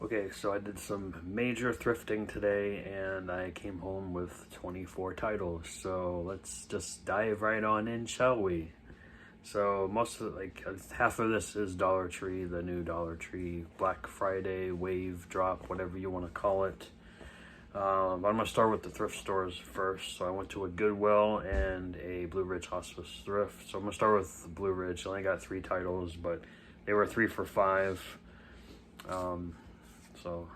Okay, so I did some major thrifting today and I came home with 24 titles. So let's just dive right on in, shall we? So most of half of this is Dollar Tree, the new Dollar Tree Black Friday wave drop, whatever you want to call it. I'm going to start with the thrift stores first. So I went to a Goodwill and a Blue Ridge Hospice Thrift. So I'm going to start with Blue Ridge. I only got 3 titles, but they were 3 for $5. So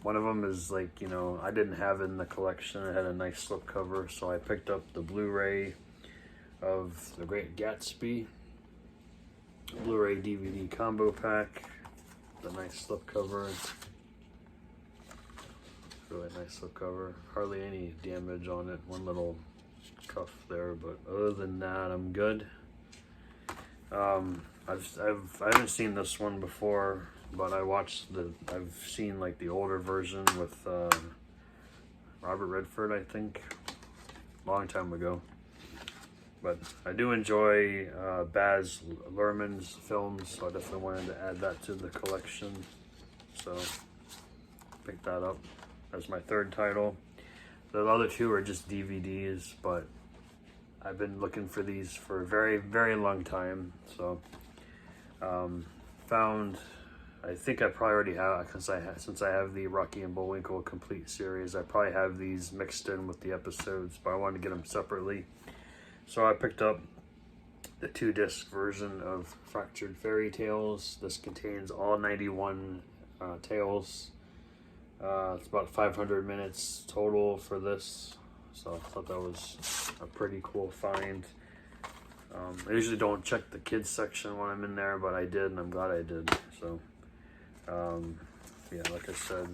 one of them is I didn't have it in the collection. It had a nice slipcover, so I picked up the Blu-ray of the Great Gatsby Blu-ray DVD combo pack. The nice slipcover. Really nice slipcover. Hardly any damage on it. One little cuff there, but other than that, I'm good. I haven't seen this one before, but I've seen the older version with Robert Redford, I think, long time ago. But I do enjoy Baz Luhrmann's films, so I definitely wanted to add that to the collection. So pick that up as my 3rd title. The other 2 are just DVDs, but I've been looking for these for a very, very long time. So found, I think I probably already have, since I have the Rocky and Bullwinkle complete series, I probably have these mixed in with the episodes, but I wanted to get them separately. So I picked up the 2-disc version of Fractured Fairy Tales. This contains all 91 tales. It's about 500 minutes total for this, so I thought that was a pretty cool find. I usually don't check the kids section when I'm in there, but I did, and I'm glad I did. So yeah, like I said,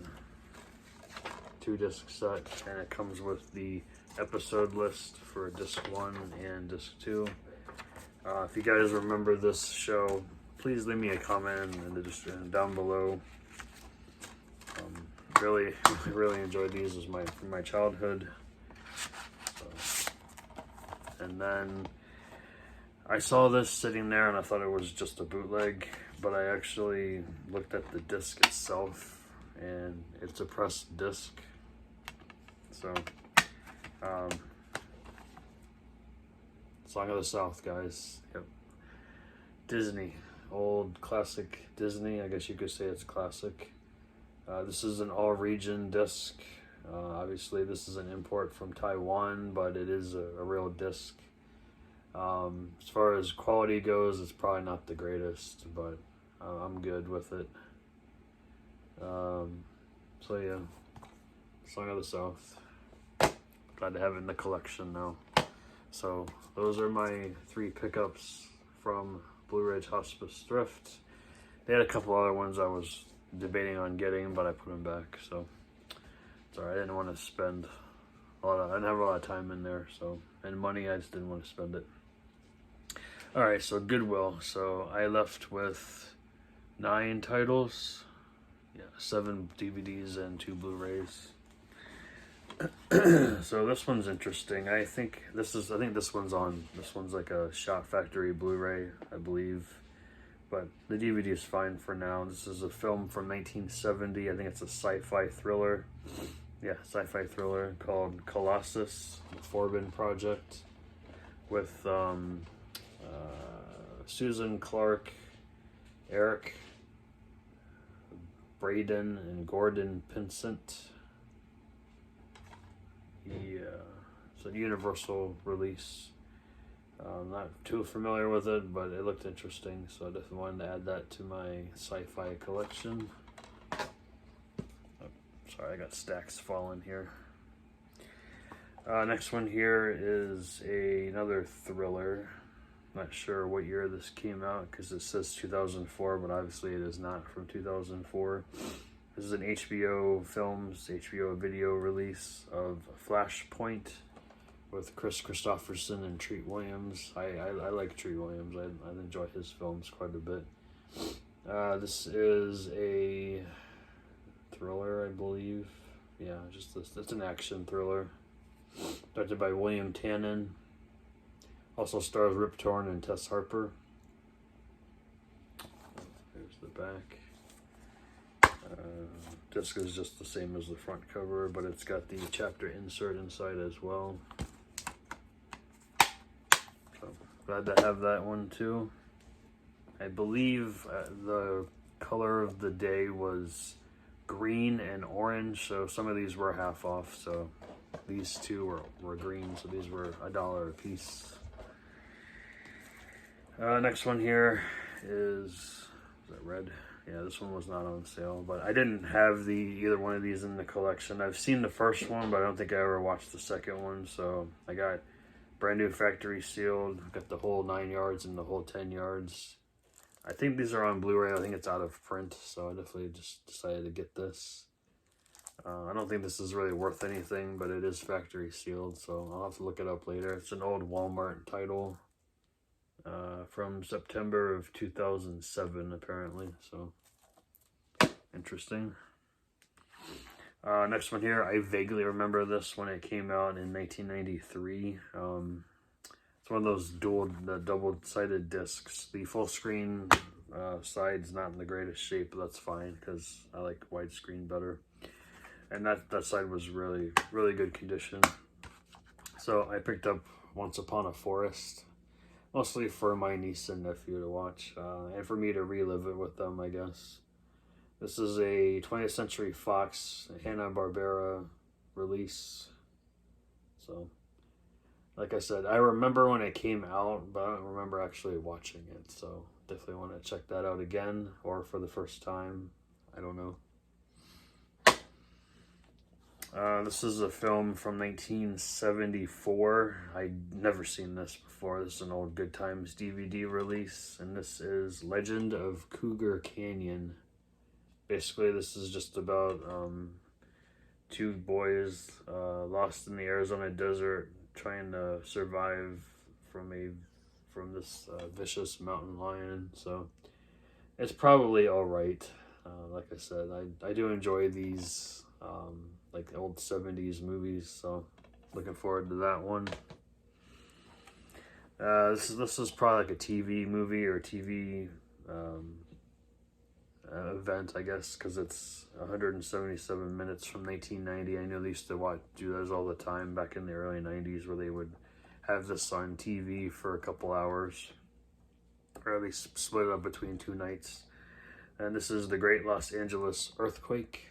2-disc set, and it comes with the episode list for disc 1 and disc 2. If you guys remember this show, please leave me a comment and down below. Really enjoyed these from my childhood. So, and then I saw this sitting there and I thought it was just a bootleg, but I actually looked at the disc itself and it's a pressed disc. So Song of the South, guys. Yep. Disney, old classic Disney. I guess you could say it's classic. This is an all-region disc. Obviously, this is an import from Taiwan, but it is a real disc. As far as quality goes, it's probably not the greatest, but I'm good with it. So yeah, Song of the South. Glad to have it in the collection now. So those are my 3 pickups from Blue Ridge Hospice Thrift. They had a couple other ones I was debating on getting, but I put them back. So sorry, I didn't want to spend I didn't have a lot of time in there, and money, I just didn't want to spend it. All right, so Goodwill. So I left with 9 titles, 7 DVDs and 2 Blu-rays. So this one's interesting. I think this one's like a Shot Factory Blu-ray, I believe. But the DVD is fine for now. This is a film from 1970. I think it's a sci-fi thriller. Yeah, sci-fi thriller called Colossus, The Forbin Project, with Susan Clark, Eric Braden, and Gordon Pinsent. It's a Universal release. I'm not too familiar with it, but it looked interesting, so I definitely wanted to add that to my sci-fi collection. Oh, sorry, I got stacks falling here. Next one here is another thriller. Not sure what year this came out because it says 2004, but obviously it is not from 2004. This is an HBO video release of Flashpoint with Chris Christopherson and Treat Williams. I like Treat Williams. I enjoy his films quite a bit. This is a thriller, I believe. Yeah, it's an action thriller. Directed by William Tannen. Also stars Rip Torn and Tess Harper. There's the back. disc is just the same as the front cover, but it's got the chapter insert inside as well. So glad to have that one too. I believe the color of the day was green and orange, so some of these were half off, so these two were green, so these were $1 a piece. Next one here is that red? Yeah, this one was not on sale, but I didn't have either one of these in the collection. I've seen the first one, but I don't think I ever watched the second one, so I got brand new factory sealed, got the whole 9 yards and the whole 10 yards. I think these are on Blu-ray. I think it's out of print, so I definitely just decided to get this. I don't think this is really worth anything, but it is factory sealed, so I'll have to look it up later. It's an old Walmart title from September of 2007, apparently, so interesting. Next one here, I vaguely remember this when it came out in 1993. It's one of those double-sided discs. The full screen side's not in the greatest shape, but that's fine because I like widescreen better. And that side was really, really good condition. So I picked up Once Upon a Forest, mostly for my niece and nephew to watch, and for me to relive it with them, I guess. This is a 20th Century Fox Hanna-Barbera release. So, like I said, I remember when it came out, but I don't remember actually watching it. So, definitely want to check that out again, or for the first time. I don't know. This is a film from 1974. I'd never seen this before. This is an old Good Times DVD release, and this is Legend of Cougar Canyon. Basically, this is just about two boys lost in the Arizona desert trying to survive from this vicious mountain lion. So it's probably all right. Like I said, I do enjoy these like old 70s movies, so looking forward to that one. This is probably like a TV movie or a TV event, I guess, because it's 177 minutes from 1990. I know they used to do those all the time back in the early 90s, where they would have this on TV for a couple hours, or at least split it up between 2 nights. And this is the Great Los Angeles Earthquake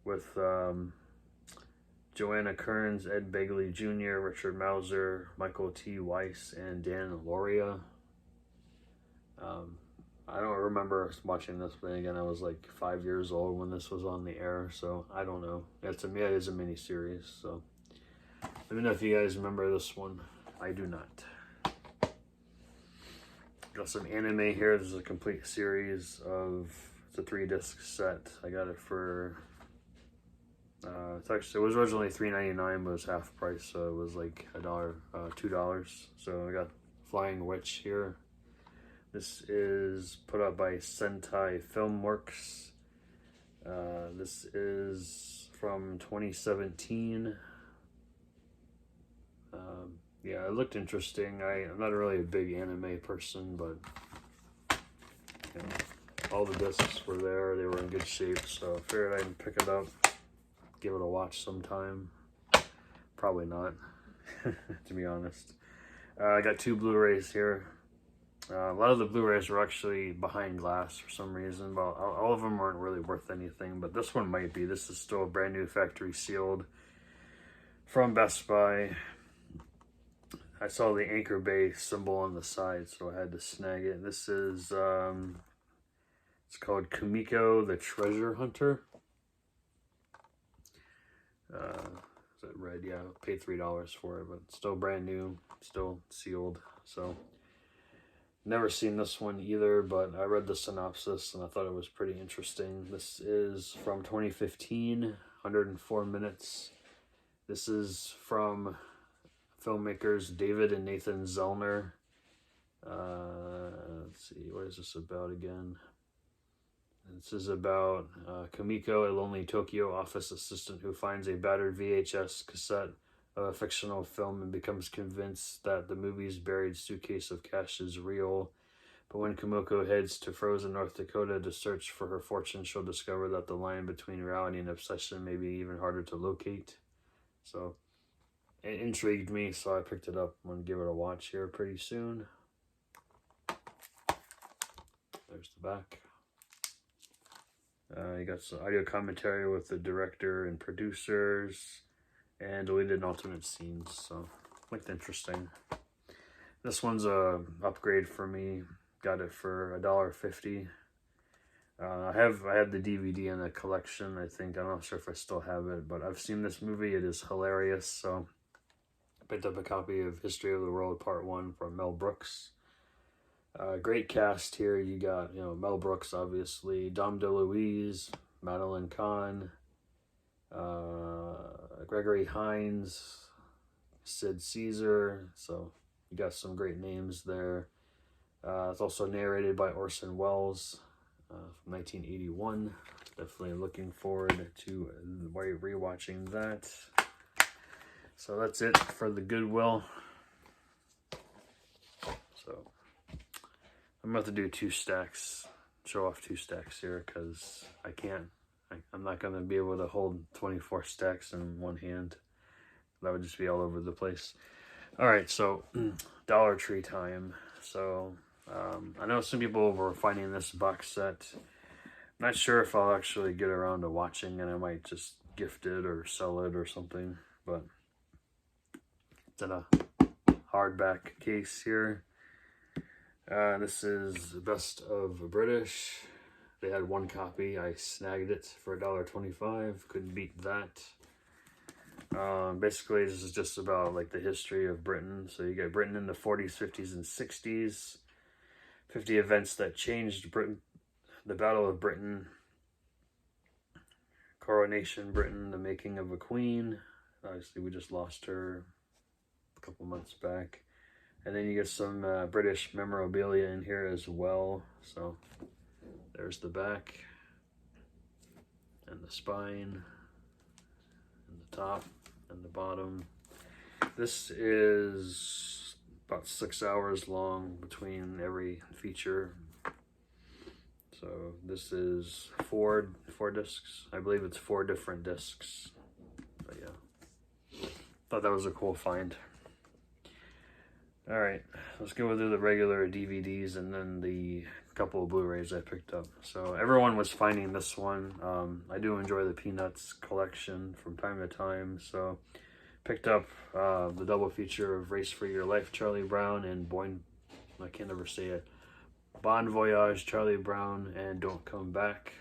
with Joanna Kearns, Ed Begley Jr., Richard Mauser, Michael T. Weiss, and Dan Lauria. I don't remember watching this, but again, I was like 5 years old when this was on the air, so I don't know. It is a mini-series, so let me know if you guys remember this one. I do not. Got some anime here. This is a complete series of, it's a 3-disc set. I got it for it was originally $3.99, but it was half price, so it was like $2. So I got Flying Witch here. This is put out by Sentai Filmworks. This is from 2017. Yeah, it looked interesting. I'm not really a big anime person, but you know, all the discs were there. They were in good shape, so I figured I'd pick it up, give it a watch sometime. Probably not, to be honest. I got 2 Blu-rays here. A lot of the Blu-rays were actually behind glass for some reason, but all of them weren't really worth anything, but this one might be. This is still a brand new factory sealed from Best Buy. I saw the Anchor Bay symbol on the side, so I had to snag it. This is, it's called Kumiko the Treasure Hunter. Is that red? Yeah, I paid $3 for it, but still brand new, still sealed. So, never seen this one either, but I read the synopsis and I thought it was pretty interesting. This is from 2015, 104 minutes. This is from filmmakers David and Nathan Zellner. Let's see, what is this about again? This is about Kumiko, a lonely Tokyo office assistant who finds a battered VHS cassette of a fictional film and becomes convinced that the movie's buried suitcase of cash is real. But when Kumiko heads to frozen North Dakota to search for her fortune, she'll discover that the line between reality and obsession may be even harder to locate. So it intrigued me, so I picked it up. I'm going to give it a watch here pretty soon. There's the back. You got some audio commentary with the director and producers, and deleted and alternate scenes, so looked interesting. This one's a upgrade for me. Got it for $1.50. I had the DVD in the collection, I think. I'm not sure if I still have it, but I've seen this movie. It is hilarious, so I picked up a copy of History of the World Part 1 from Mel Brooks. Great cast here. You got, Mel Brooks, obviously, Dom DeLuise, Madeline Kahn, Gregory Hines, Sid Caesar. So you got some great names there. It's also narrated by Orson Welles from 1981. Definitely looking forward to rewatching that. So that's it for the Goodwill. So I'm about to do 2 stacks, show off 2 stacks here, because I can't. I'm not going to be able to hold 24 stacks in one hand. That would just be all over the place. All right, so Dollar Tree time. So I know some people were finding this box set. I'm not sure if I'll actually get around to watching, and I might just gift it or sell it or something. But it's in a hardback case here. This is Best of British. They had 1 copy. I snagged it for $1.25. Couldn't beat that. Basically, this is just about like the history of Britain. So you got Britain in the 40s, 50s, and 60s. 50 events that changed Britain. The Battle of Britain. Coronation Britain. The making of a queen. Obviously, we just lost her a couple months back. And then you get some British memorabilia in here as well. So there's the back and the spine and the top and the bottom. This is about 6 hours long between every feature. So this is four discs. I believe it's 4 different discs. But yeah, thought that was a cool find. Alright, let's go through the regular DVDs and then the couple of Blu-rays I picked up. So everyone was finding this one. I do enjoy the Peanuts collection from time to time. So picked up the double feature of Race for Your Life, Charlie Brown, and I can't ever say it. Bon Voyage, Charlie Brown, and Don't Come Back.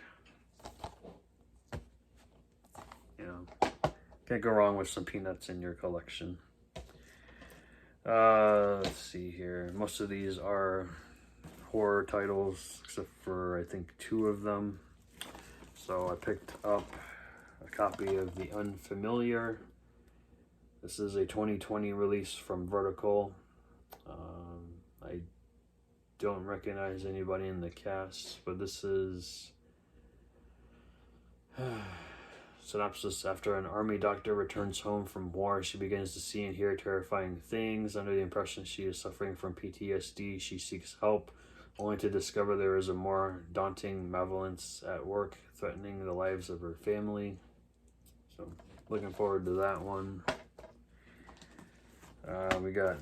Can't go wrong with some Peanuts in your collection. Let's see here. Most of these are horror titles, except for I think 2 of them. So I picked up a copy of The Unfamiliar. This is a 2020 release from Vertical. I don't recognize anybody in the cast, but this is synopsis. After an army doctor returns home from war, she begins to see and hear terrifying things. Under the impression she is suffering from PTSD, she seeks help, only to discover there is a more daunting malevolence at work, threatening the lives of her family. So, looking forward to that one. We got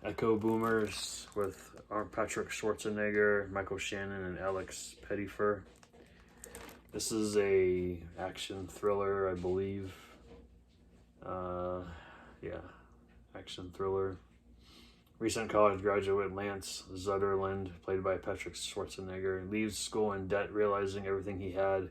Echo Boomers with Patrick Schwarzenegger, Michael Shannon, and Alex Pettyfer. This is a action thriller, I believe. Yeah, action thriller. Recent college graduate Lance Zutterland, played by Patrick Schwarzenegger, leaves school in debt, realizing everything he had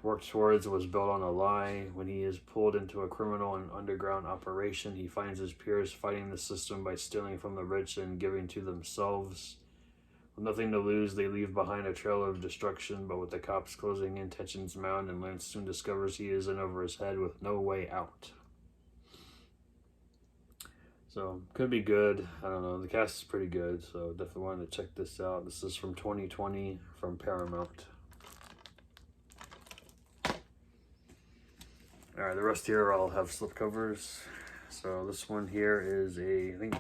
worked towards was built on a lie. When he is pulled into a criminal and underground operation, he finds his peers fighting the system by stealing from the rich and giving to themselves. With nothing to lose, they leave behind a trail of destruction, but with the cops closing in, tensions mount, and Lance soon discovers he is in over his head with no way out. So, could be good. I don't know. The cast is pretty good, so definitely wanted to check this out. This is from 2020 from Paramount. Alright, the rest here all have slipcovers. So this one here is I think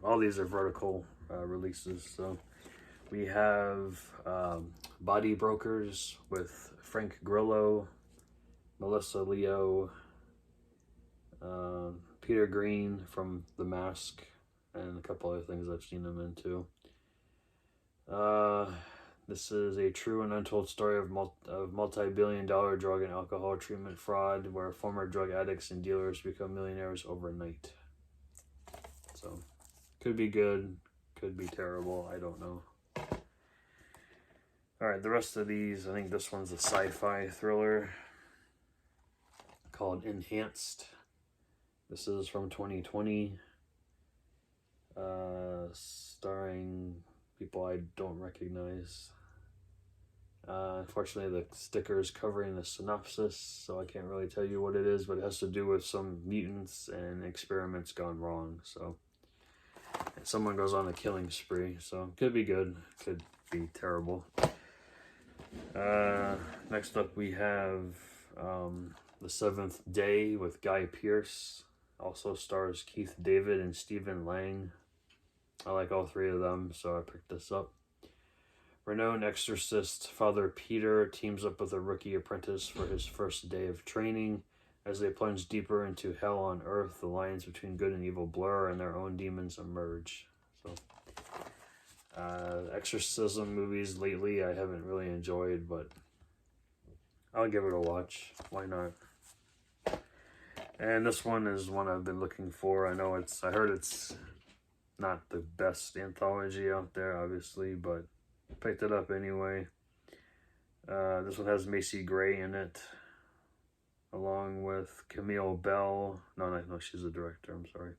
all these are Vertical releases. So we have Body Brokers with Frank Grillo, Melissa Leo, Peter Green from The Mask, and a couple other things I've seen him into. This is a true and untold story of multi-billion-dollar drug and alcohol treatment fraud, where former drug addicts and dealers become millionaires overnight. So, could be good, could be terrible, I don't know. Alright, the rest of these, I think this one's a sci-fi thriller called Enhanced. This is from 2020, starring people I don't recognize. Unfortunately, the sticker is covering the synopsis, so I can't really tell you what it is, but it has to do with some mutants and experiments gone wrong. So, and someone goes on a killing spree, so could be good, could be terrible. Next up we have The Seventh Day with Guy Pearce. Also stars Keith David and Stephen Lang. I like all three of them, so I picked this up. Renowned exorcist Father Peter teams up with a rookie apprentice for his first day of training. As they plunge deeper into hell on earth, the lines between good and evil blur and their own demons emerge. So, exorcism movies lately I haven't really enjoyed, but I'll give it a watch. Why not? And this one is one I've been looking for. I heard it's not the best anthology out there, obviously, but picked it up anyway. This one has Macy Gray in it, along with Camille Bell. No, she's a director, I'm sorry.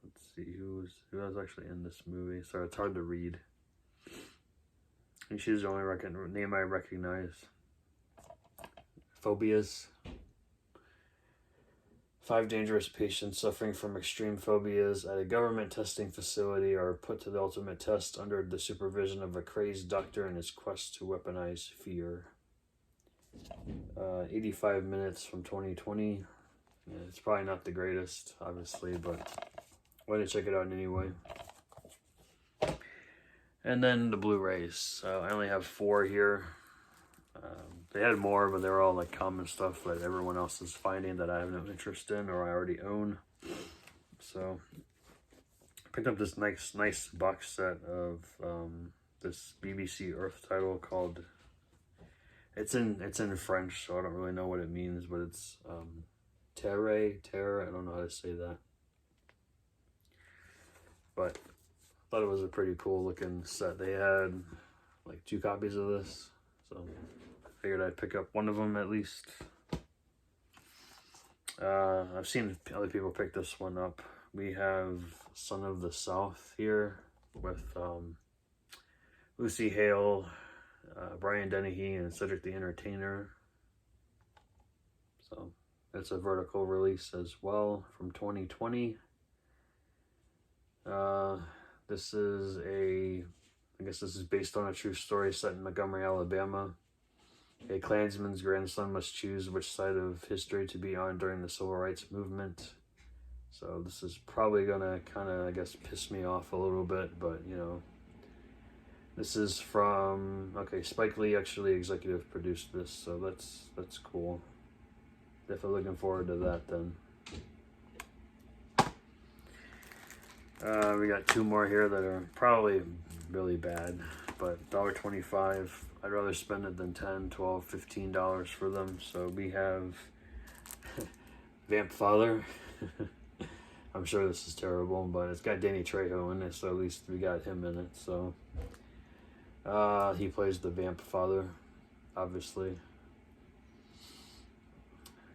Let's see, who was actually in this movie. Sorry, it's hard to read. And she's the only name I recognize. Phobias. 5 dangerous patients suffering from extreme phobias at a government testing facility are put to the ultimate test under the supervision of a crazed doctor in his quest to weaponize fear. 85 minutes from 2020. Yeah, it's probably not the greatest, obviously, but why to check it out anyway. And then the Blu-rays. I only have 4 here. They had more, but they're all like common stuff that everyone else is finding that I have no interest in or I already own. So I picked up this nice box set of this BBC Earth title called, it's in French, so I don't really know what it means, but it's Terre, I don't know how to say that. But I thought it was a pretty cool looking set. They had like 2 copies of this, so figured I'd pick up one of them at least. I've seen other people pick this one up. We have Son of the South here with Lucy Hale, Brian Dennehy, and Cedric the Entertainer. So it's a vertical release as well from 2020. This is I guess this is based on a true story set in Montgomery, Alabama. A Klansman's grandson must choose which side of history to be on during the Civil Rights Movement. So this is probably gonna kind of, I guess, piss me off a little bit, but you know. This is from, okay, Spike Lee actually executive produced this, so that's cool. Definitely looking forward to that then. We got 2 more here that are probably really bad, but $1.25. I'd rather spend it than $10, $12, $15 for them. So we have Vamp Father. I'm sure this is terrible, but it's got Danny Trejo in it, so at least we got him in it. So he plays the Vamp Father, obviously.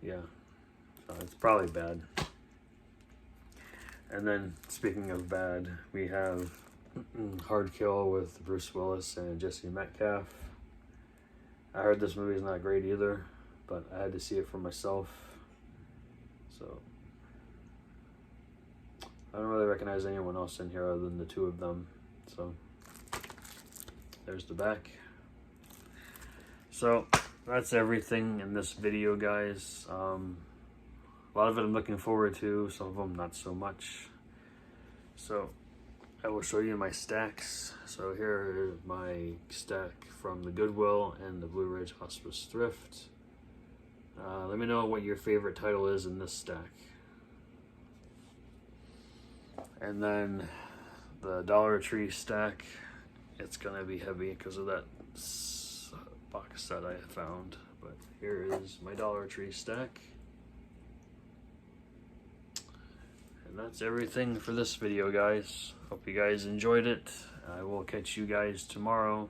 Yeah, so it's probably bad. And then, speaking of bad, we have Hard Kill with Bruce Willis and Jesse Metcalfe. I heard this movie's not great either, but I had to see it for myself. So, I don't really recognize anyone else in here other than the 2 of them. So, there's the back. So, that's everything in this video, guys. A lot of it I'm looking forward to, some of them not so much. So I will show you my stacks. So here is my stack from the Goodwill and the Blue Ridge Hospice Thrift. Let me know what your favorite title is in this stack. And then the Dollar Tree stack, it's gonna be heavy because of that box set I found. But here is my Dollar Tree stack. And that's everything for this video, guys. Hope you guys enjoyed it. I will catch you guys tomorrow.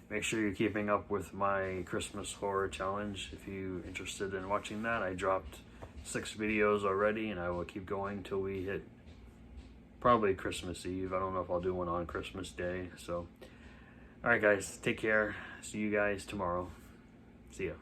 Make sure you're keeping up with my Christmas horror challenge if you're interested in watching that. I dropped 6 videos already, and I will keep going till we hit probably Christmas Eve. I don't know if I'll do one on Christmas Day. So, alright guys, take care. See you guys tomorrow. See ya.